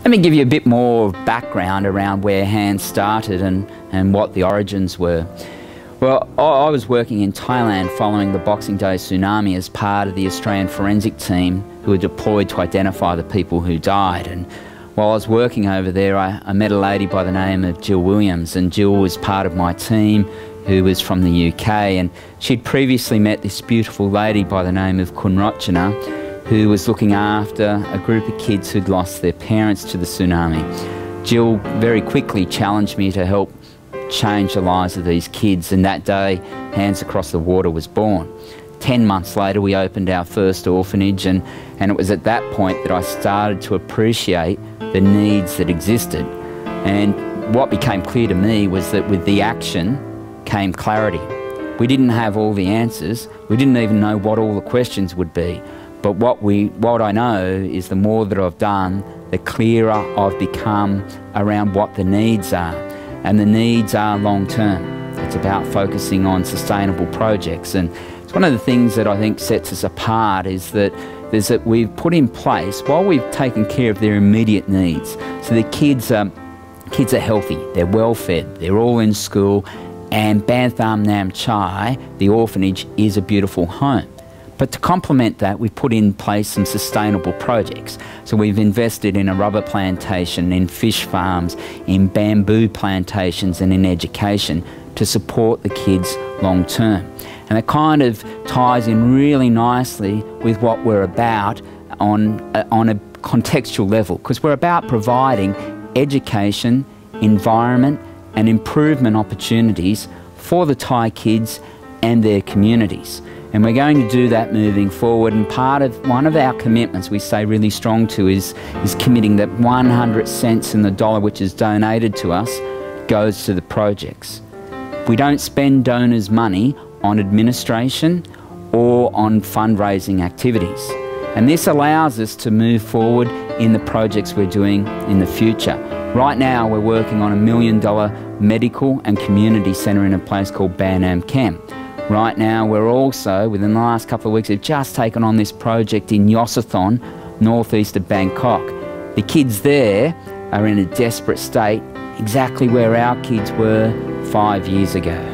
Let me give you a bit more background around where Hands started and what the origins were. Well, I was working in Thailand following the Boxing Day tsunami as part of the Australian forensic team who were deployed to identify the people who died. And while I was working over there, I met a lady by the name of Jill Williams, and Jill was part of my team who was from the UK, and she'd previously met this beautiful lady by the name of Kunrochana, who was looking after a group of kids who'd lost their parents to the tsunami. Jill very quickly challenged me to help change the lives of these kids, and that day Hands Across the Water was born. 10 months later we opened our first orphanage, and it was at that point that I started to appreciate the needs that existed. And what became clear to me was that with the action came clarity. We didn't have all the answers, we didn't even know what all the questions would be, but what I know is the more that I've done, the clearer I've become around what the needs are. And the needs are long term. It's about focusing on sustainable projects, and it's one of the things that I think sets us apart is that we've put in place, while we've taken care of their immediate needs, so the kids are healthy, they're well fed, they're all in school, and Bantham Nam Chai, the orphanage, is a beautiful home. But to complement that, we've put in place some sustainable projects. So we've invested in a rubber plantation, in fish farms, in bamboo plantations, and in education to support the kids long term. And it kind of ties in really nicely with what we're about on a contextual level, because we're about providing education, environment, and improvement opportunities for the Thai kids and their communities. And we're going to do that moving forward, and one of our commitments we stay really strong to is committing that 100 cents in the dollar which is donated to us goes to the projects. We don't spend donors' money on administration or on fundraising activities. And this allows us to move forward in the projects we're doing in the future. Right now we're working on $1 million medical and community centre in a place called Baines. Right now we're also, within the last couple of weeks, we've just taken on this project in Yosathon, northeast of Bangkok. The kids there are in a desperate state, exactly where our kids were 5 years ago.